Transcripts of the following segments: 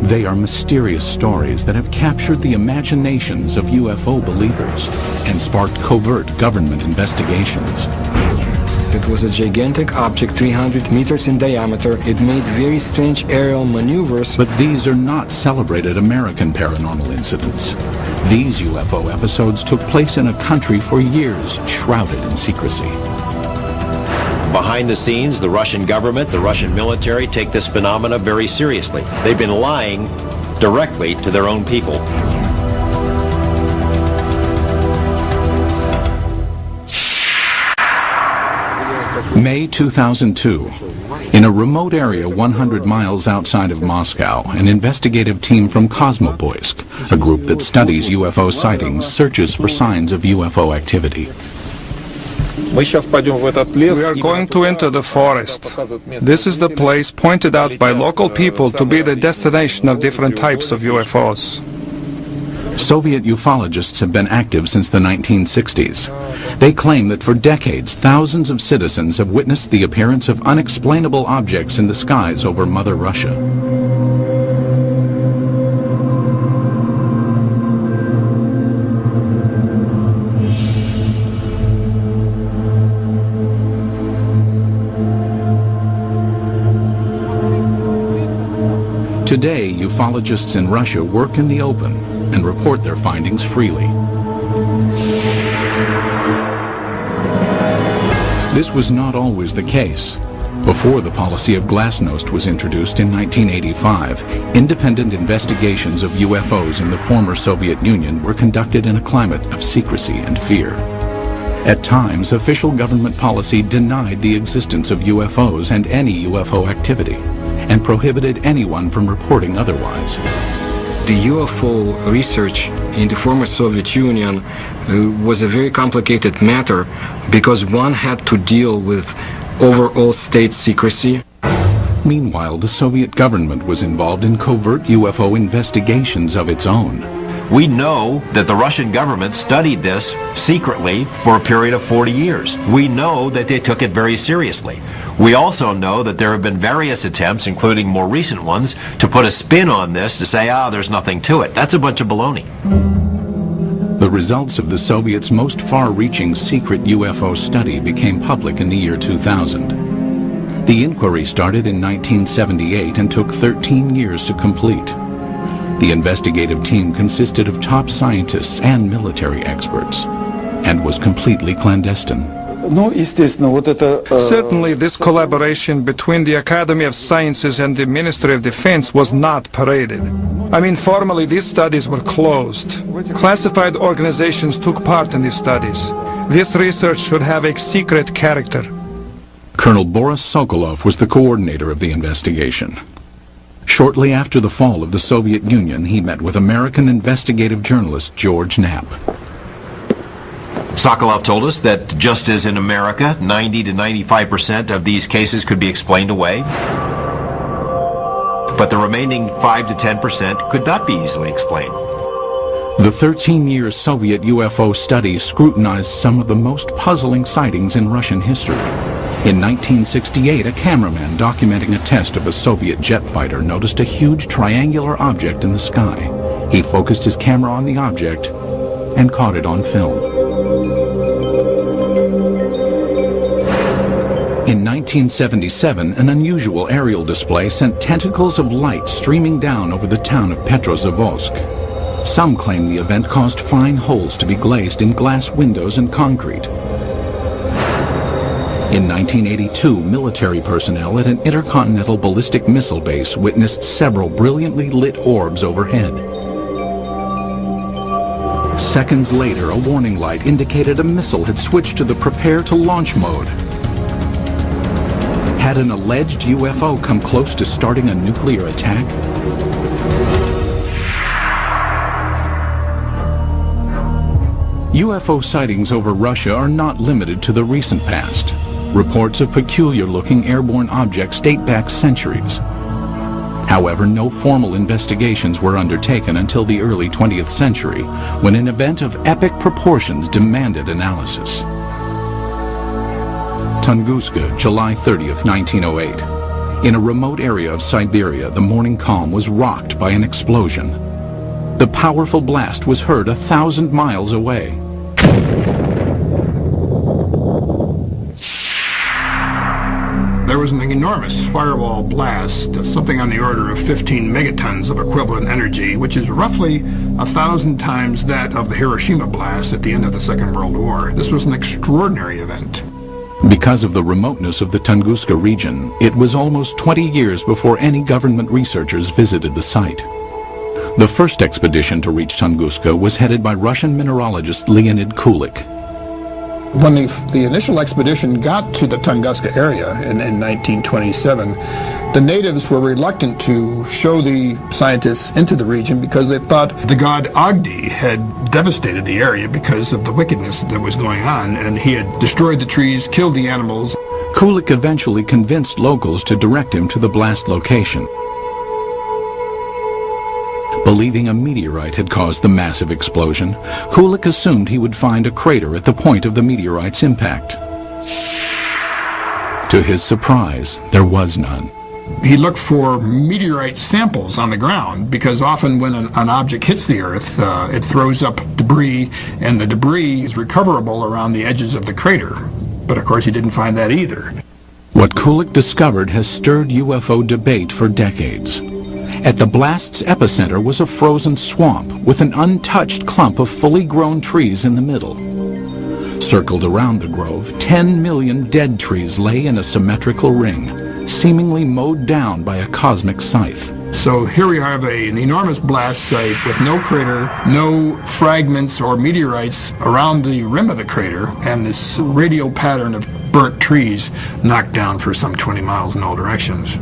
They are mysterious stories that have captured the imaginations of UFO believers and sparked covert government investigations. It was a gigantic object 300 meters in diameter. It made very strange aerial maneuvers. But these are not celebrated American paranormal incidents. These UFO episodes took place in a country for years shrouded in secrecy. Behind the scenes, the Russian government, the Russian military take this phenomena very seriously. They've been lying directly to their own people. May 2002. In a remote area 100 miles outside of Moscow, an investigative team from Kosmopoisk, a group that studies UFO sightings, searches for signs of UFO activity. We are going to enter the forest. This is the place pointed out by local people to be the destination of different types of UFOs. Soviet ufologists have been active since the 1960s. They claim that for decades, thousands of citizens have witnessed the appearance of unexplainable objects in the skies over Mother Russia. Today, ufologists in Russia work in the open and report their findings freely. This was not always the case. Before the policy of glasnost was introduced in 1985, independent investigations of UFOs in the former Soviet Union were conducted in a climate of secrecy and fear. At times, official government policy denied the existence of UFOs and any UFO activity, and prohibited anyone from reporting otherwise. The UFO research in the former Soviet Union was a very complicated matter because one had to deal with overall state secrecy. Meanwhile, the Soviet government was involved in covert UFO investigations of its own. We know that the Russian government studied this secretly for a period of 40 years. We know that they took it very seriously. We also know that there have been various attempts, including more recent ones, to put a spin on this to say, there's nothing to it. That's a bunch of baloney. The results of the Soviets' most far-reaching secret UFO study became public in the year 2000. The inquiry started in 1978 and took 13 years to complete. The investigative team consisted of top scientists and military experts, and was completely clandestine. Certainly, this collaboration between the Academy of Sciences and the Ministry of Defense was not paraded. I mean, formally, these studies were closed. Classified organizations took part in these studies. This research should have a secret character. Colonel Boris Sokolov was the coordinator of the investigation. Shortly after the fall of the Soviet Union, he met with American investigative journalist George Knapp. Sokolov told us that just as in America, 90 to 95% of these cases could be explained away, but the remaining 5 to 10% could not be easily explained. The 13-year Soviet UFO study scrutinized some of the most puzzling sightings in Russian history. In 1968, a cameraman documenting a test of a Soviet jet fighter noticed a huge triangular object in the sky. He focused his camera on the object and caught it on film. In 1977, an unusual aerial display sent tentacles of light streaming down over the town of Petrozavodsk. Some claim the event caused fine holes to be glazed in glass windows and concrete. In 1982, military personnel at an intercontinental ballistic missile base witnessed several brilliantly lit orbs overhead. Seconds later, a warning light indicated a missile had switched to the prepare to launch mode. Had an alleged UFO come close to starting a nuclear attack? UFO sightings over Russia are not limited to the recent past. Reports of peculiar-looking airborne objects date back centuries. However, no formal investigations were undertaken until the early 20th century, when an event of epic proportions demanded analysis. Tunguska, July 30th, 1908. In a remote area of Siberia, the morning calm was rocked by an explosion. The powerful blast was heard 1,000 miles away. There was an enormous firewall blast, something on the order of 15 megatons of equivalent energy, which is roughly 1,000 times that of the Hiroshima blast at the end of the Second World War. This was an extraordinary event. Because of the remoteness of the Tunguska region, it was almost 20 years before any government researchers visited the site. The first expedition to reach Tunguska was headed by Russian mineralogist Leonid Kulik. When the initial expedition got to the Tunguska area in 1927, the natives were reluctant to show the scientists into the region because they thought the god Agdi had devastated the area because of the wickedness that was going on, and he had destroyed the trees, killed the animals. Kulik eventually convinced locals to direct him to the blast location. Believing a meteorite had caused the massive explosion, Kulik assumed he would find a crater at the point of the meteorite's impact. To his surprise, there was none. He looked for meteorite samples on the ground because often when an object hits the Earth, it throws up debris, and the debris is recoverable around the edges of the crater. But of course he didn't find that either. What Kulik discovered has stirred UFO debate for decades. At the blast's epicenter was a frozen swamp with an untouched clump of fully grown trees in the middle. Circled around the grove, 10 million dead trees lay in a symmetrical ring, seemingly mowed down by a cosmic scythe. So here we have an enormous blast site with no crater, no fragments or meteorites around the rim of the crater, and this radial pattern of burnt trees knocked down for some 20 miles in all directions.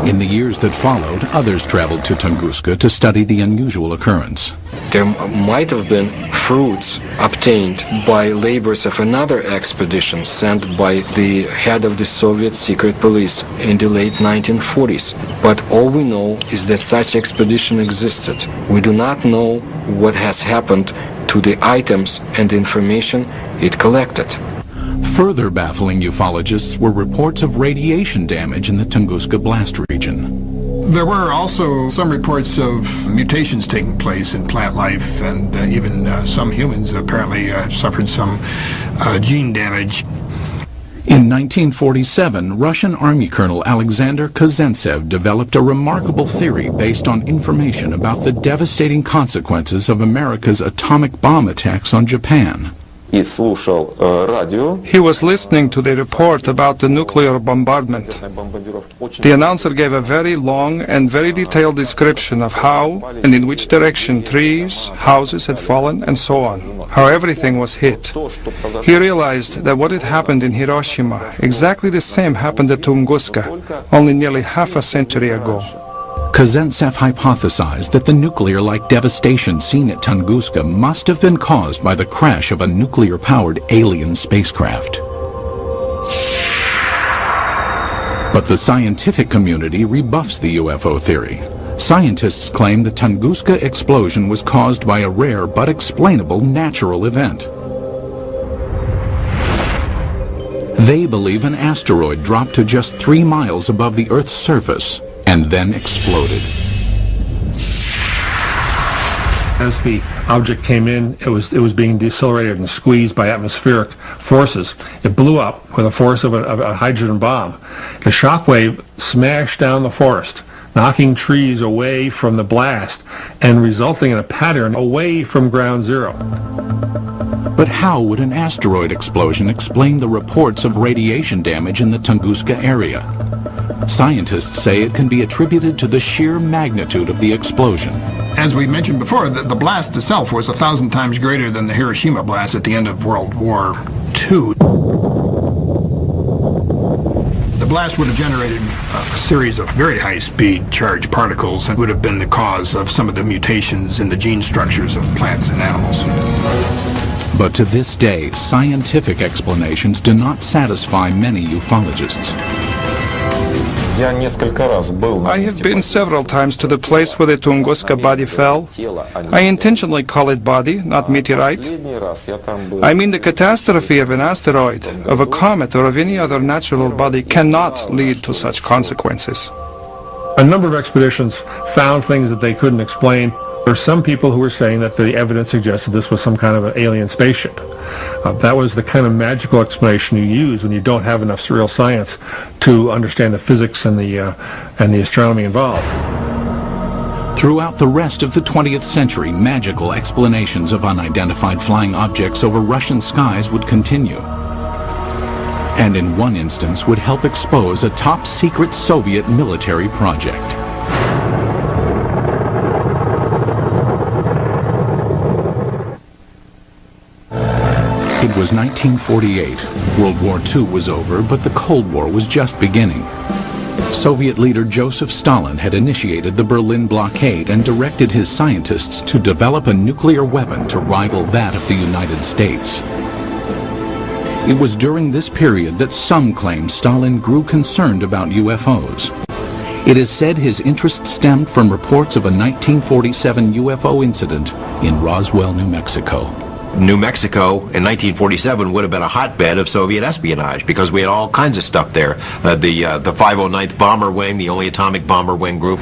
In the years that followed, others traveled to Tunguska to study the unusual occurrence. There might have been fruits obtained by labors of another expedition sent by the head of the Soviet secret police in the late 1940s. But all we know is that such expedition existed. We do not know what has happened to the items and the information it collected. Further baffling ufologists were reports of radiation damage in the Tunguska blast region. There were also some reports of mutations taking place in plant life, and even some humans apparently suffered some gene damage. In 1947, Russian Army Colonel Alexander Kazantsev developed a remarkable theory based on information about the devastating consequences of America's atomic bomb attacks on Japan. He was listening to the report about the nuclear bombardment. The announcer gave a very long and very detailed description of how and in which direction trees, houses had fallen, and so on, how everything was hit. He realized that what had happened in Hiroshima, exactly the same happened at Tunguska, only nearly half a century ago. Kazantsev hypothesized that the nuclear-like devastation seen at Tunguska must have been caused by the crash of a nuclear-powered alien spacecraft. But the scientific community rebuffs the UFO theory. Scientists claim the Tunguska explosion was caused by a rare but explainable natural event. They believe an asteroid dropped to just 3 miles above the Earth's surface and then exploded. As the object came in, it was being decelerated and squeezed by atmospheric forces. It blew up with the force of a hydrogen bomb. The shock wave smashed down the forest, knocking trees away from the blast and resulting in a pattern away from ground zero. But how would an asteroid explosion explain the reports of radiation damage in the Tunguska area? Scientists say it can be attributed to the sheer magnitude of the explosion. As we mentioned before, the blast itself was 1,000 times greater than the Hiroshima blast at the end of World War II. The blast would have generated a series of very high-speed charged particles and would have been the cause of some of the mutations in the gene structures of plants and animals. But to this day, scientific explanations do not satisfy many ufologists. I have been several times to the place where the Tunguska body fell. I intentionally call it body, not meteorite. I mean, the catastrophe of an asteroid, of a comet, or of any other natural body cannot lead to such consequences. A number of expeditions found things that they couldn't explain. There were some people who were saying that the evidence suggested this was some kind of an alien spaceship. That was the kind of magical explanation you use when you don't have enough real science to understand the physics and the astronomy involved. Throughout the rest of the 20th century, magical explanations of unidentified flying objects over Russian skies would continue. And in one instance would help expose a top-secret Soviet military project. It was 1948. World War II was over, but the Cold War was just beginning. Soviet leader Joseph Stalin had initiated the Berlin blockade and directed his scientists to develop a nuclear weapon to rival that of the United States. It was during this period that some claim Stalin grew concerned about UFOs. It is said his interest stemmed from reports of a 1947 UFO incident in Roswell, New Mexico. New Mexico in 1947 would have been a hotbed of Soviet espionage because we had all kinds of stuff there. The 509th Bomber Wing, the only atomic bomber wing group.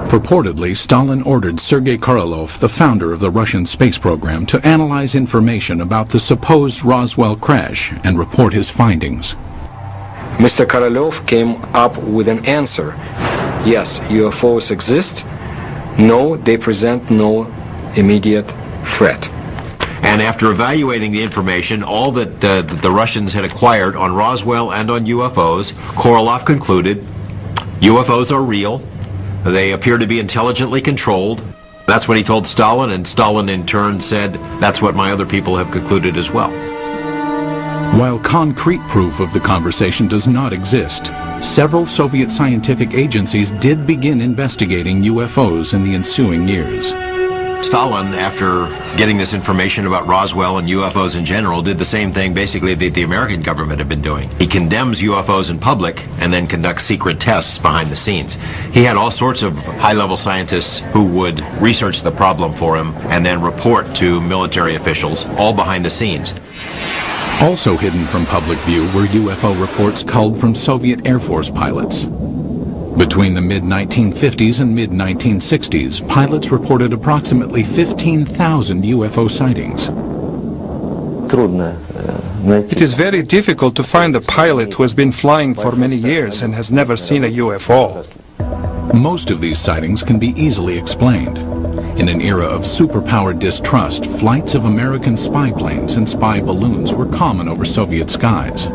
Purportedly, Stalin ordered Sergei Korolev, the founder of the Russian space program, to analyze information about the supposed Roswell crash and report his findings. Mr. Korolev came up with an answer. Yes, UFOs exist. No, they present no immediate threat. And after evaluating the information, all that the Russians had acquired on Roswell and on UFOs, Korolev concluded UFOs are real. They appear to be intelligently controlled. That's what he told Stalin, and Stalin in turn said, that's what my other people have concluded as well. While concrete proof of the conversation does not exist, several Soviet scientific agencies did begin investigating UFOs in the ensuing years. Stalin, after getting this information about Roswell and UFOs in general, did the same thing basically that the American government had been doing. He condemns UFOs in public and then conducts secret tests behind the scenes. He had all sorts of high-level scientists who would research the problem for him and then report to military officials, all behind the scenes. Also hidden from public view were UFO reports culled from Soviet Air Force pilots. Between the mid-1950s and mid-1960s, pilots reported approximately 15,000 UFO sightings. It is very difficult to find a pilot who has been flying for many years and has never seen a UFO. Most of these sightings can be easily explained. In an era of superpower distrust, flights of American spy planes and spy balloons were common over Soviet skies.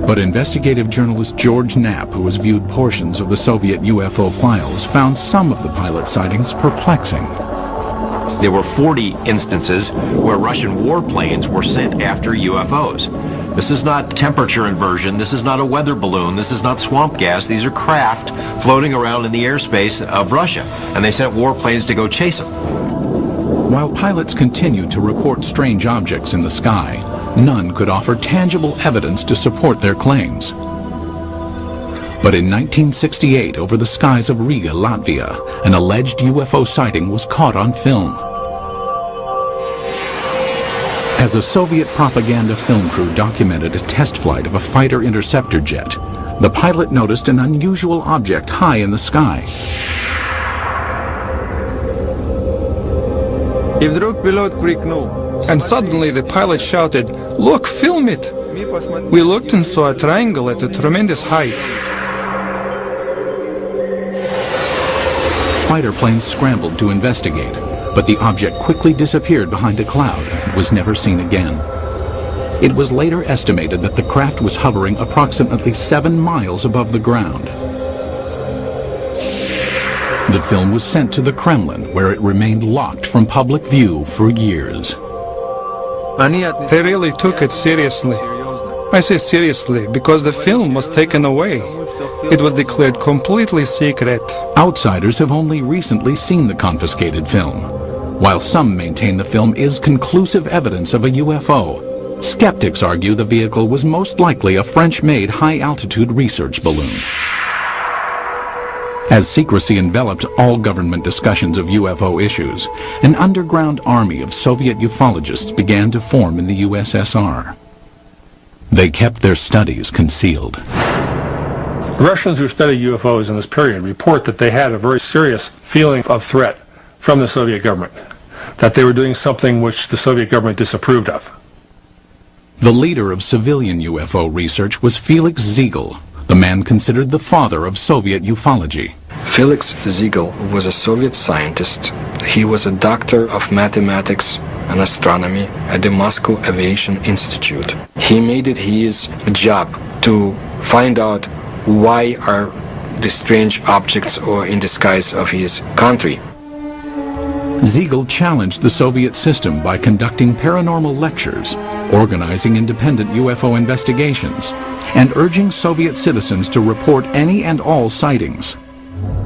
But investigative journalist George Knapp, who has viewed portions of the Soviet UFO files, found some of the pilot sightings perplexing. There were 40 instances where Russian warplanes were sent after UFOs. This is not temperature inversion, this is not a weather balloon, this is not swamp gas, these are craft floating around in the airspace of Russia, and they sent warplanes to go chase them. While pilots continued to report strange objects in the sky, none could offer tangible evidence to support their claims. But in 1968, over the skies of Riga, Latvia, an alleged UFO sighting was caught on film. As a Soviet propaganda film crew documented a test flight of a fighter interceptor jet, the pilot noticed an unusual object high in the sky. And suddenly the pilot shouted, "Look, film it!" We looked and saw a triangle at a tremendous height. Fighter planes scrambled to investigate, but the object quickly disappeared behind a cloud and was never seen again. It was later estimated that the craft was hovering approximately 7 miles above the ground. The film was sent to the Kremlin, where it remained locked from public view for years. They really took it seriously. I say seriously because the film was taken away. It was declared completely secret. Outsiders have only recently seen the confiscated film. While some maintain the film is conclusive evidence of a UFO, Skeptics argue the vehicle was most likely a French-made high-altitude research balloon. As secrecy enveloped all government discussions of UFO issues, an underground army of Soviet ufologists began to form in the USSR. They kept their studies concealed. Russians who study UFOs in this period report that they had a very serious feeling of threat from the Soviet government, that they were doing something which the Soviet government disapproved of. The leader of civilian UFO research was Felix Ziegel, the man considered the father of Soviet ufology. Felix Ziegel was a Soviet scientist. He was a doctor of mathematics and astronomy at the Moscow Aviation Institute. He made it his job to find out why are the strange objects or in the skies of his country. Ziegel challenged the Soviet system by conducting paranormal lectures, organizing independent UFO investigations, and urging Soviet citizens to report any and all sightings.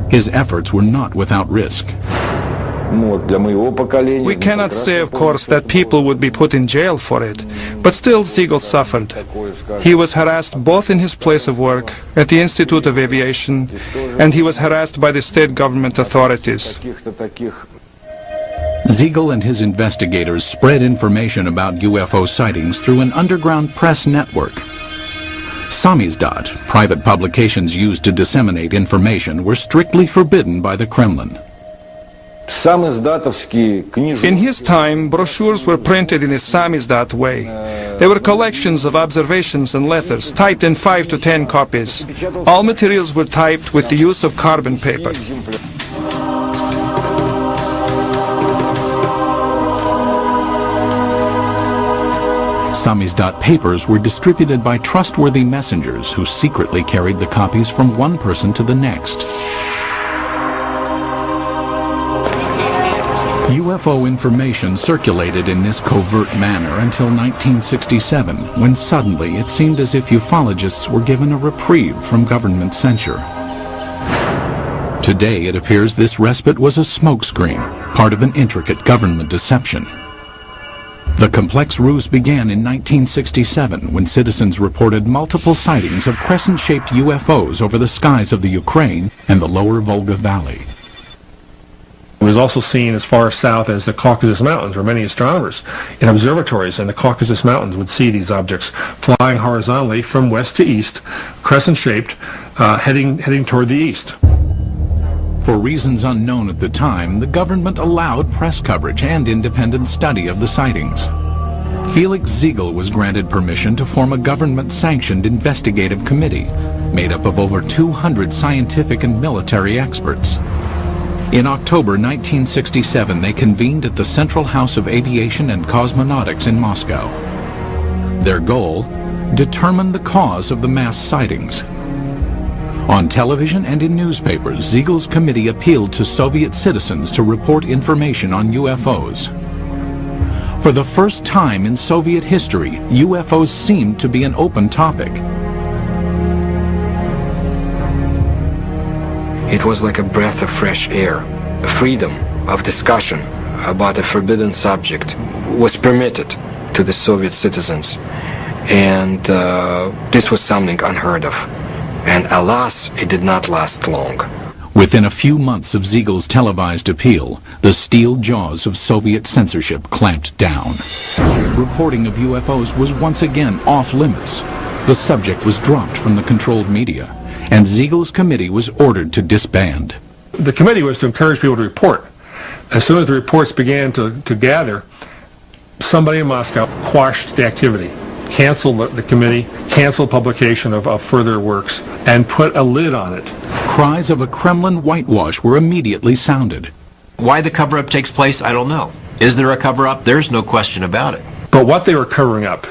His efforts were not without risk. We cannot say, of course, that people would be put in jail for it, but still Ziegel suffered. He was harassed both in his place of work, at the Institute of Aviation, and he was harassed by the state government authorities. Ziegel and his investigators spread information about UFO sightings through an underground press network. Samizdat, private publications used to disseminate information, were strictly forbidden by the Kremlin. In his time, brochures were printed in a samizdat way. They were collections of observations and letters, typed in 5 to 10 copies. All materials were typed with the use of carbon paper. Samizdat papers were distributed by trustworthy messengers who secretly carried the copies from one person to the next. UFO information circulated in this covert manner until 1967, when suddenly it seemed as if ufologists were given a reprieve from government censure. Today it appears this respite was a smokescreen, part of an intricate government deception. The complex ruse began in 1967 when citizens reported multiple sightings of crescent-shaped UFOs over the skies of the Ukraine and the lower Volga Valley. It was also seen as far south as the Caucasus Mountains, where many astronomers in observatories in the Caucasus Mountains would see these objects flying horizontally from west to east, crescent-shaped, heading toward the east. For reasons unknown at the time, the government allowed press coverage and independent study of the sightings. Felix Ziegel was granted permission to form a government-sanctioned investigative committee made up of over 200 scientific and military experts. In October 1967, they convened at the Central House of Aviation and Cosmonautics in Moscow. Their goal? Determine the cause of the mass sightings. On television and in newspapers, Ziegel's committee appealed to Soviet citizens to report information on UFOs. For the first time in Soviet history, UFOs seemed to be an open topic. It was like a breath of fresh air. Freedom of discussion about a forbidden subject was permitted to the Soviet citizens, and this was something unheard of. And alas, it did not last long. Within a few months of Ziegel's televised appeal, the steel jaws of Soviet censorship clamped down. Reporting of UFOs was once again off limits. The subject was dropped from the controlled media, and Ziegel's committee was ordered to disband. The committee was to encourage people to report. As soon as the reports began to gather, somebody in Moscow quashed the activity, canceled the committee, canceled publication of further works, and put a lid on it. Cries of a Kremlin whitewash were immediately sounded. Why the cover-up takes place, I don't know. Is there a cover-up? There's no question about it. But what they were covering up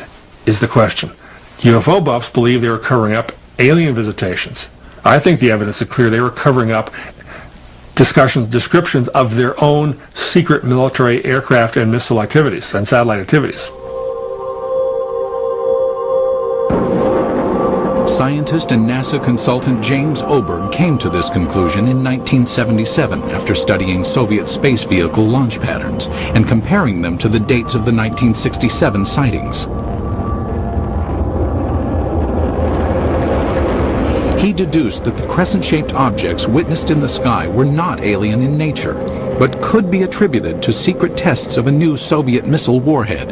is the question. UFO buffs believe they were covering up alien visitations. I think the evidence is clear they were covering up descriptions of their own secret military aircraft and missile activities and satellite activities. Scientist and NASA consultant James Oberg came to this conclusion in 1977 after studying Soviet space vehicle launch patterns and comparing them to the dates of the 1967 sightings. He deduced that the crescent-shaped objects witnessed in the sky were not alien in nature, but could be attributed to secret tests of a new Soviet missile warhead.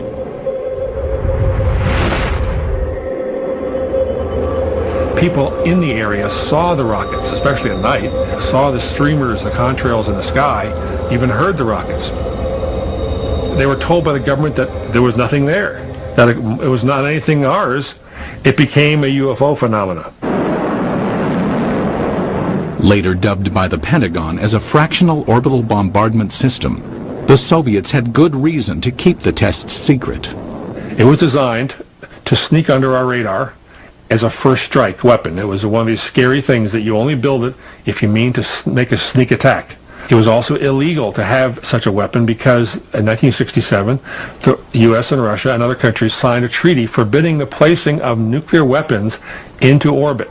People in the area saw the rockets, especially at night, saw the streamers, the contrails in the sky, even heard the rockets. They were told by the government that there was nothing there, that it was not anything ours. It became a UFO phenomena. Later dubbed by the Pentagon as a fractional orbital bombardment system, the Soviets had good reason to keep the tests secret. It was designed to sneak under our radar as a first strike weapon. It was one of these scary things that you only build it if you mean to make a sneak attack. It was also illegal to have such a weapon because in 1967, the U.S. and Russia and other countries signed a treaty forbidding the placing of nuclear weapons into orbit.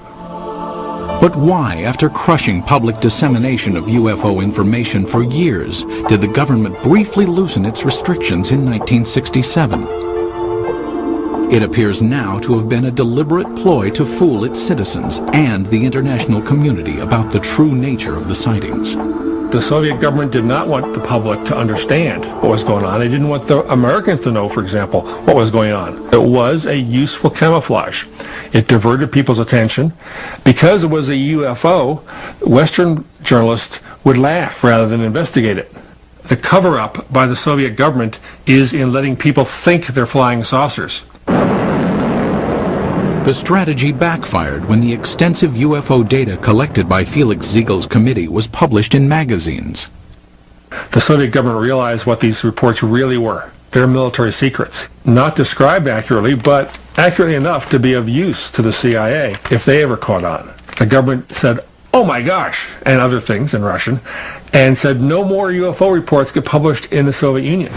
But why, after crushing public dissemination of UFO information for years, did the government briefly loosen its restrictions in 1967? It appears now to have been a deliberate ploy to fool its citizens and the international community about the true nature of the sightings. The Soviet government did not want the public to understand what was going on. They didn't want the Americans to know, for example, what was going on. It was a useful camouflage. It diverted people's attention. Because it was a UFO, Western journalists would laugh rather than investigate it. The cover-up by the Soviet government is in letting people think they're flying saucers. The strategy backfired when the extensive UFO data collected by Felix Ziegel's committee was published in magazines. The Soviet government realized what these reports really were. They're military secrets. Not described accurately, but accurately enough to be of use to the CIA if they ever caught on. The government said, "Oh my gosh," and other things in Russian, and said no more UFO reports get published in the Soviet Union.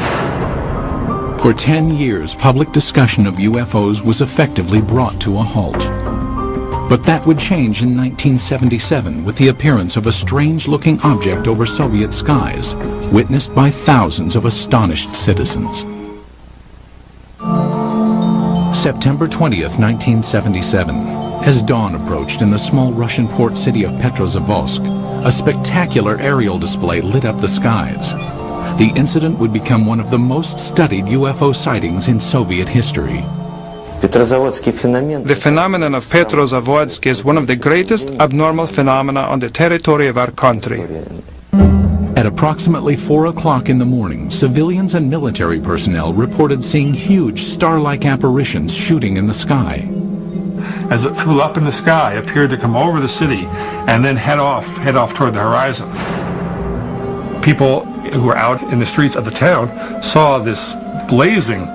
For 10 years, public discussion of UFOs was effectively brought to a halt. But that would change in 1977 with the appearance of a strange-looking object over Soviet skies, witnessed by thousands of astonished citizens. September 20th, 1977. As dawn approached in the small Russian port city of Petrozavodsk, a spectacular aerial display lit up the skies. The incident would become one of the most studied UFO sightings in Soviet history. The phenomenon of Petrozavodsk is one of the greatest abnormal phenomena on the territory of our country. At approximately 4 o'clock in the morning, civilians and military personnel reported seeing huge star-like apparitions shooting in the sky. As it flew up in the sky, it appeared to come over the city and then head off toward the horizon. People who were out in the streets of the town saw this blazing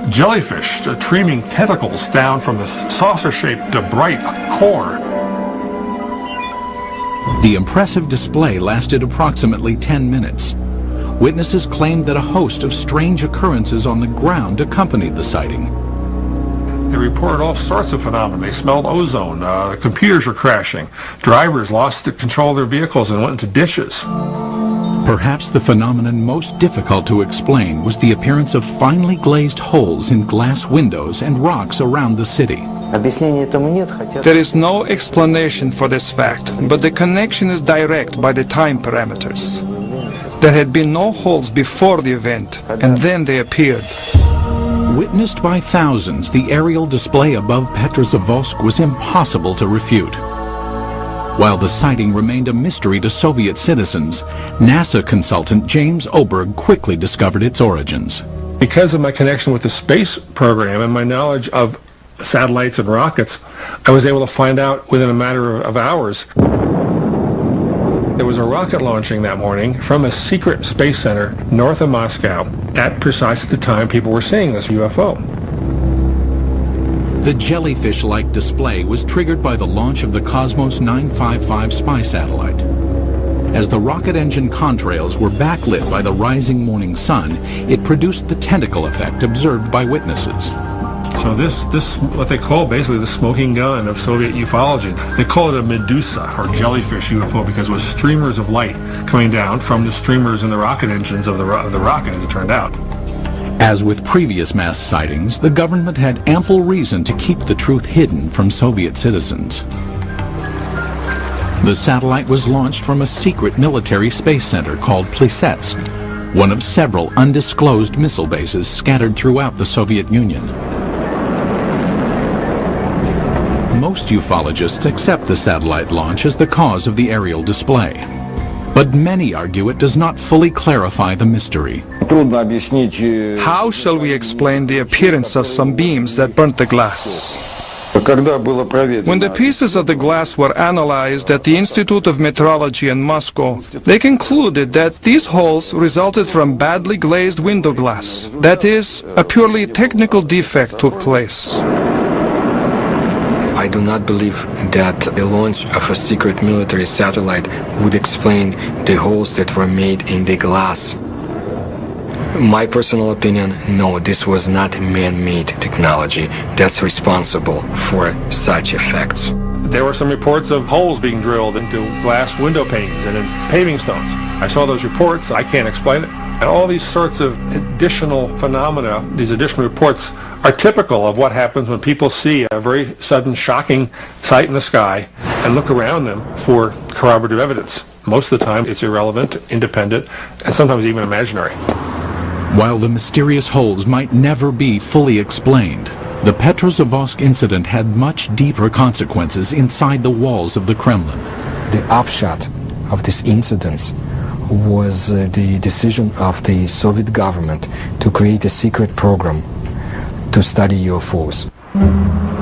jellyfish streaming tentacles down from the saucer-shaped bright core. The impressive display lasted approximately 10 minutes. Witnesses claimed that a host of strange occurrences on the ground accompanied the sighting. They reported all sorts of phenomena. They smelled ozone, computers were crashing, drivers lost control of their vehicles and went into ditches. Perhaps the phenomenon most difficult to explain was the appearance of finely glazed holes in glass windows and rocks around the city. There is no explanation for this fact, but the connection is direct by the time parameters. There had been no holes before the event, and then they appeared. Witnessed by thousands, the aerial display above Petrozavodsk was impossible to refute. While the sighting remained a mystery to Soviet citizens, NASA consultant James Oberg quickly discovered its origins. Because of my connection with the space program and my knowledge of satellites and rockets, I was able to find out within a matter of hours. There was a rocket launching that morning from a secret space center north of Moscow at precisely the time people were seeing this UFO. The jellyfish-like display was triggered by the launch of the Cosmos 955 spy satellite. As the rocket engine contrails were backlit by the rising morning sun, it produced the tentacle effect observed by witnesses. So this what they call basically the smoking gun of Soviet ufology. They call it a Medusa, or jellyfish UFO, because it was streamers of light coming down from the streamers in the rocket engines of the rocket, as it turned out. As with previous mass sightings, the government had ample reason to keep the truth hidden from Soviet citizens. The satellite was launched from a secret military space center called Plesetsk, one of several undisclosed missile bases scattered throughout the Soviet Union. Most ufologists accept the satellite launch as the cause of the aerial display, but many argue it does not fully clarify the mystery. How shall we explain the appearance of some beams that burnt the glass? When the pieces of the glass were analyzed at the Institute of Metrology in Moscow, they concluded that these holes resulted from badly glazed window glass. That is, a purely technical defect took place. I do not believe that the launch of a secret military satellite would explain the holes that were made in the glass. My personal opinion, no, this was not man-made technology that's responsible for such effects. There were some reports of holes being drilled into glass window panes and in paving stones. I saw those reports. I can't explain it. And all these sorts of additional phenomena, these additional reports, are typical of what happens when people see a very sudden, shocking sight in the sky and look around them for corroborative evidence. Most of the time, it's irrelevant, independent, and sometimes even imaginary. While the mysterious holes might never be fully explained, the Petrozavodsk incident had much deeper consequences inside the walls of the Kremlin. The upshot of this incident was the decision of the Soviet government to create a secret program to study UFOs.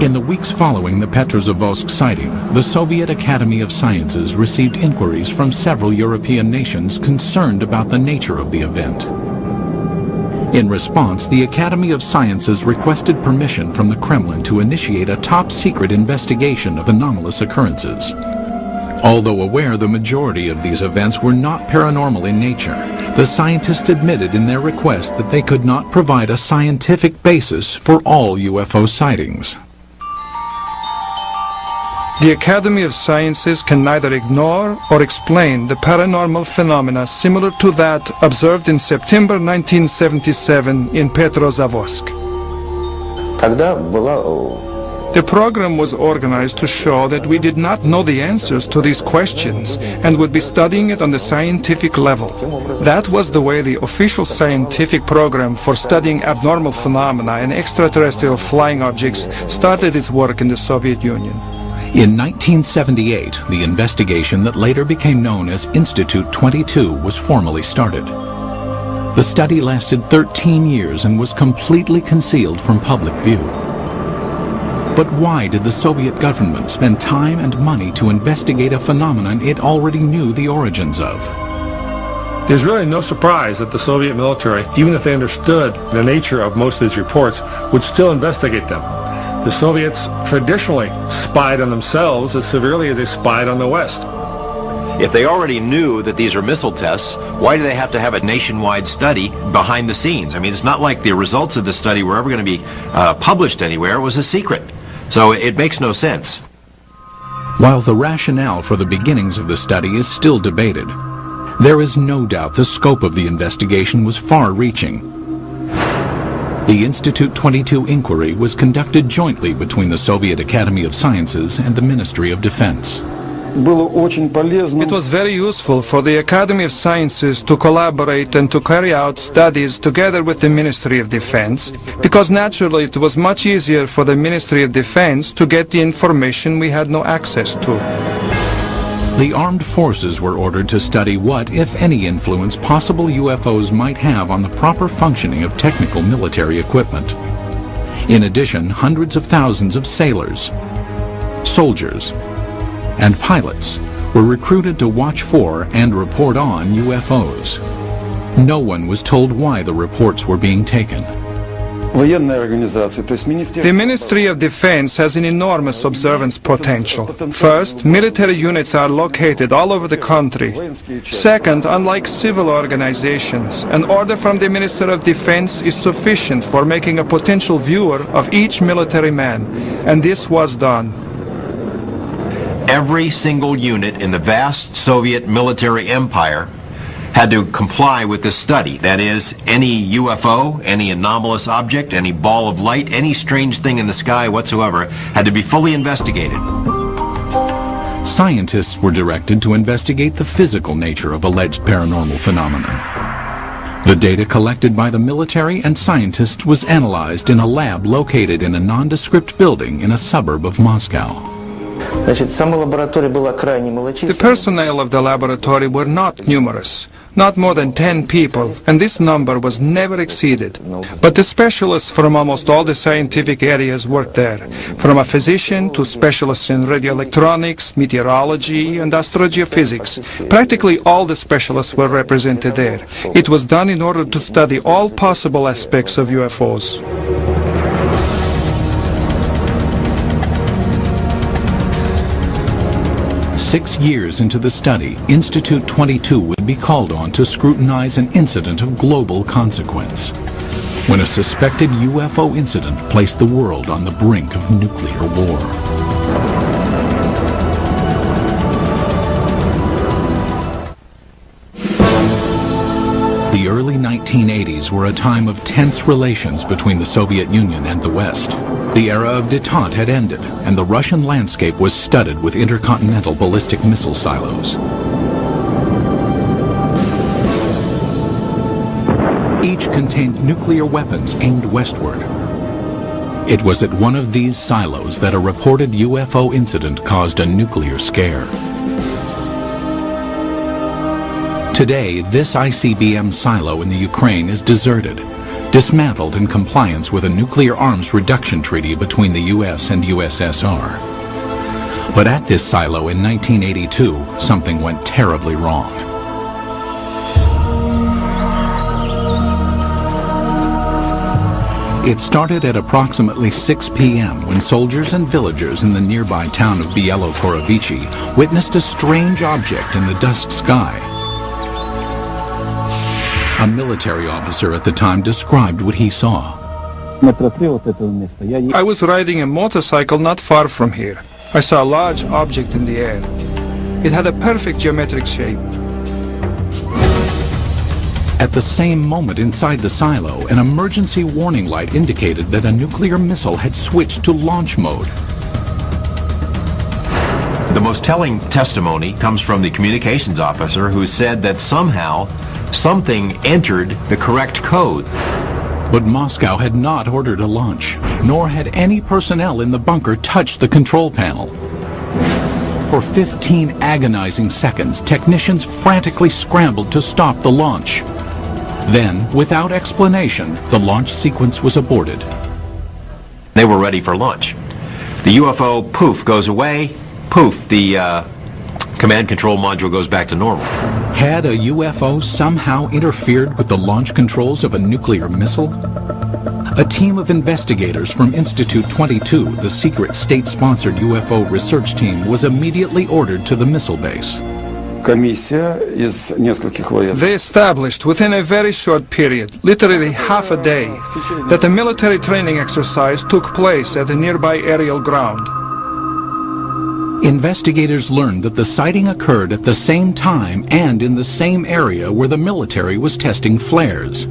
In the weeks following the Petrozavodsk sighting, the Soviet Academy of Sciences received inquiries from several European nations concerned about the nature of the event. In response, the Academy of Sciences requested permission from the Kremlin to initiate a top-secret investigation of anomalous occurrences. Although aware the majority of these events were not paranormal in nature, the scientists admitted in their request that they could not provide a scientific basis for all UFO sightings. The Academy of Sciences can neither ignore or explain the paranormal phenomena similar to that observed in September 1977 in Petrozavodsk. The program was organized to show that we did not know the answers to these questions and would be studying it on the scientific level. That was the way the official scientific program for studying abnormal phenomena and extraterrestrial flying objects started its work in the Soviet Union. In 1978, the investigation that later became known as Institute 22 was formally started. The study lasted 13 years and was completely concealed from public view. But why did the Soviet government spend time and money to investigate a phenomenon it already knew the origins of? There's really no surprise that the Soviet military, even if they understood the nature of most of these reports, would still investigate them. The Soviets traditionally spied on themselves as severely as they spied on the West. If they already knew that these are missile tests, why do they have to have a nationwide study behind the scenes? I mean, it's not like the results of the study were ever going to be published anywhere. It was a secret. So it makes no sense. While the rationale for the beginnings of the study is still debated, there is no doubt the scope of the investigation was far-reaching. The Institute 22 inquiry was conducted jointly between the Soviet Academy of Sciences and the Ministry of Defense. It was very useful for the Academy of Sciences to collaborate and to carry out studies together with the Ministry of Defense, because naturally it was much easier for the Ministry of Defense to get the information we had no access to. The armed forces were ordered to study what, if any, influence possible UFOs might have on the proper functioning of technical military equipment. In addition, hundreds of thousands of sailors, soldiers, and pilots were recruited to watch for and report on UFOs. No one was told why the reports were being taken. The Ministry of Defense has an enormous observance potential. First, military units are located all over the country. Second, unlike civil organizations, an order from the Minister of Defense is sufficient for making a potential viewer of each military man, and this was done. Every single unit in the vast Soviet military empire had to comply with this study. That is, any UFO, any anomalous object, any ball of light, any strange thing in the sky whatsoever had to be fully investigated. Scientists were directed to investigate the physical nature of alleged paranormal phenomena. The data collected by the military and scientists was analyzed in a lab located in a nondescript building in a suburb of Moscow. The personnel of the laboratory were not numerous, not more than 10 people, and this number was never exceeded. But the specialists from almost all the scientific areas worked there, from a physician to specialists in radioelectronics, meteorology, and astrogeophysics. Practically all the specialists were represented there. It was done in order to study all possible aspects of UFOs. 6 years into the study, Institute 22 would be called on to scrutinize an incident of global consequence, when a suspected UFO incident placed the world on the brink of nuclear war. The early 1980s were a time of tense relations between the Soviet Union and the West. The era of détente had ended, and the Russian landscape was studded with intercontinental ballistic missile silos. Each contained nuclear weapons aimed westward. It was at one of these silos that a reported UFO incident caused a nuclear scare. Today, this ICBM silo in the Ukraine is deserted, dismantled in compliance with a nuclear arms reduction treaty between the US and USSR. But at this silo in 1982, something went terribly wrong. It started at approximately 6 p.m. when soldiers and villagers in the nearby town of Bielo-Korovichi witnessed a strange object in the dusk sky. A military officer at the time described what he saw. I was riding a motorcycle not far from here. I saw a large object in the air. It had a perfect geometric shape. At the same moment inside the silo, an emergency warning light indicated that a nuclear missile had switched to launch mode. The most telling testimony comes from the communications officer who said that somehow something entered the correct code. But Moscow had not ordered a launch, nor had any personnel in the bunker touched the control panel. For 15 agonizing seconds, technicians frantically scrambled to stop the launch. Then, without explanation, the launch sequence was aborted. They were ready for launch. The UFO, poof, goes away. Poof, the command control module goes back to normal. Had a UFO somehow interfered with the launch controls of a nuclear missile? A team of investigators from Institute 22, the secret state-sponsored UFO research team, was immediately ordered to the missile base. They established within a very short period, literally half a day, that a military training exercise took place at a nearby aerial ground. Investigators learned that the sighting occurred at the same time and in the same area where the military was testing flares.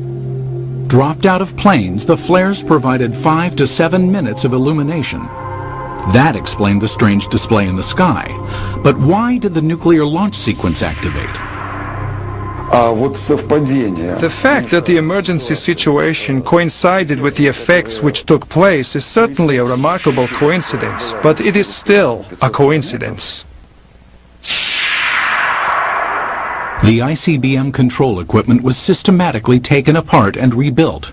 Dropped out of planes, the flares provided 5 to 7 minutes of illumination. That explained the strange display in the sky. But why did the nuclear launch sequence activate? The fact that the emergency situation coincided with the effects which took place is certainly a remarkable coincidence, but it is still a coincidence. The ICBM control equipment was systematically taken apart and rebuilt,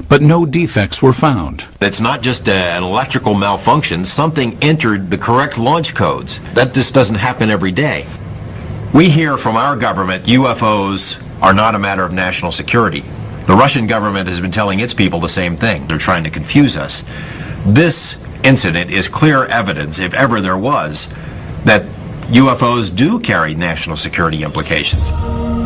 but no defects were found. It's not just an electrical malfunction. Something entered the correct launch codes. That just doesn't happen every day. We hear from our government UFOs are not a matter of national security. The Russian government has been telling its people the same thing. They're trying to confuse us. This incident is clear evidence, if ever there was, that UFOs do carry national security implications.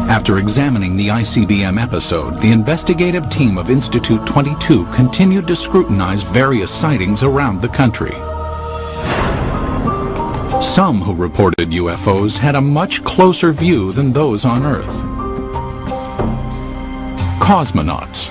After examining the ICBM episode, the investigative team of Institute 22 continued to scrutinize various sightings around the country. Some who reported UFOs had a much closer view than those on Earth. Cosmonauts.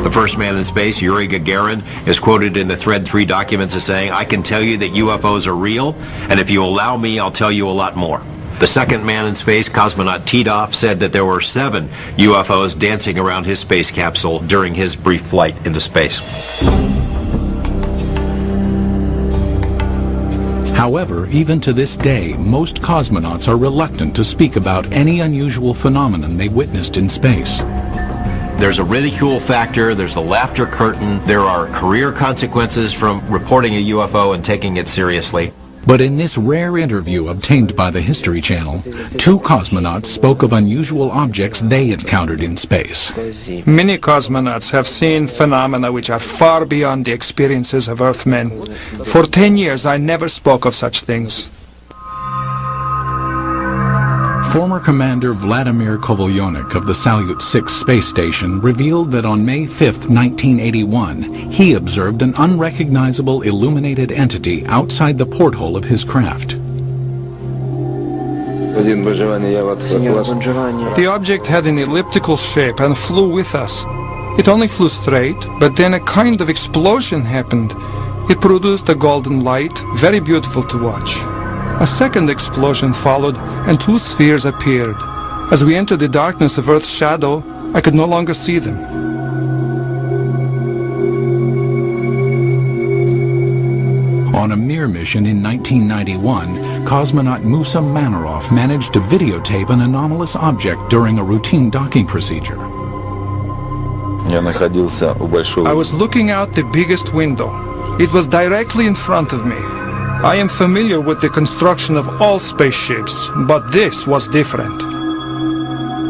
The first man in space, Yuri Gagarin, is quoted in the Thread 3 documents as saying, "I can tell you that UFOs are real, and if you allow me, I'll tell you a lot more." The second man in space, cosmonaut Titov, said that there were 7 UFOs dancing around his space capsule during his brief flight into space. However, even to this day, most cosmonauts are reluctant to speak about any unusual phenomenon they witnessed in space. There's a ridicule factor, there's a laughter curtain, there are career consequences from reporting a UFO and taking it seriously. But in this rare interview obtained by the History Channel, 2 cosmonauts spoke of unusual objects they encountered in space. Many cosmonauts have seen phenomena which are far beyond the experiences of Earthmen. For 10 years, I never spoke of such things. Former Commander Vladimir Kovalyonik of the Salyut 6 space station revealed that on May 5, 1981, he observed an unrecognizable illuminated entity outside the porthole of his craft. The object had an elliptical shape and flew with us. It only flew straight, but then a kind of explosion happened. It produced a golden light, very beautiful to watch. A second explosion followed, and 2 spheres appeared. As we entered the darkness of Earth's shadow, I could no longer see them. On a Mir mission in 1991, cosmonaut Musa Manarov managed to videotape an anomalous object during a routine docking procedure. I was looking out the biggest window. It was directly in front of me. I am familiar with the construction of all spaceships, but this was different.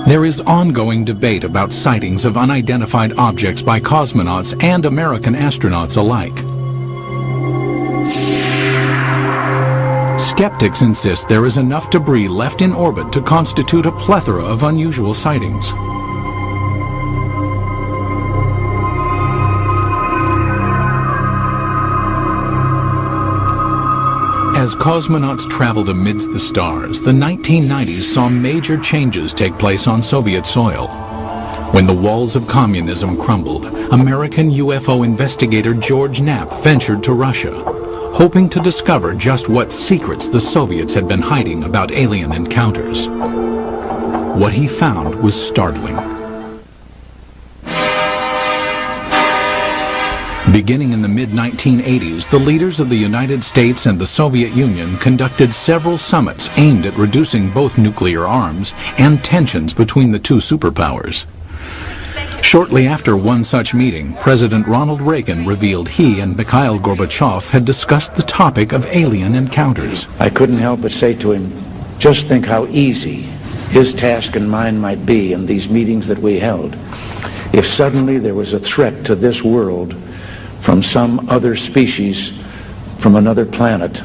There is ongoing debate about sightings of unidentified objects by cosmonauts and American astronauts alike. Skeptics insist there is enough debris left in orbit to constitute a plethora of unusual sightings. As cosmonauts traveled amidst the stars, the 1990s saw major changes take place on Soviet soil. When the walls of communism crumbled, American UFO investigator George Knapp ventured to Russia, hoping to discover just what secrets the Soviets had been hiding about alien encounters. What he found was startling. Beginning in the mid-1980s, the leaders of the United States and the Soviet Union conducted several summits aimed at reducing both nuclear arms and tensions between the 2 superpowers. Shortly after one such meeting, President Ronald Reagan revealed he and Mikhail Gorbachev had discussed the topic of alien encounters. I couldn't help but say to him, just think how easy his task and mine might be in these meetings that we held if suddenly there was a threat to this world from some other species, from another planet,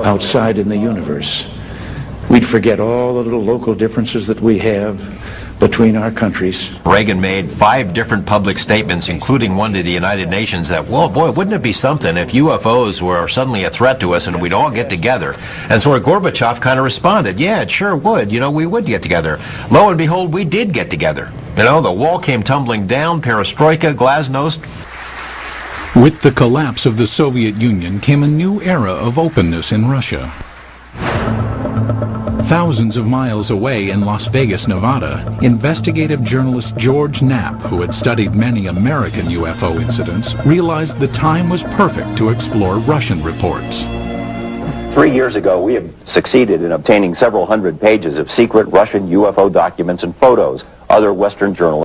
outside in the universe. We'd forget all the little local differences that we have between our countries. Reagan made 5 different public statements, including one to the United Nations, that, well, boy, wouldn't it be something if UFOs were suddenly a threat to us and we'd all get together? And so Gorbachev kind of responded, yeah, it sure would. You know, we would get together. Lo and behold, we did get together. You know, the wall came tumbling down, perestroika, glasnost. With the collapse of the Soviet Union came a new era of openness in Russia. Thousands of miles away in Las Vegas, Nevada, investigative journalist George Knapp, who had studied many American UFO incidents, realized the time was perfect to explore Russian reports. 3 years ago, we have succeeded in obtaining several hundred pages of secret Russian UFO documents and photos. Other Western journalists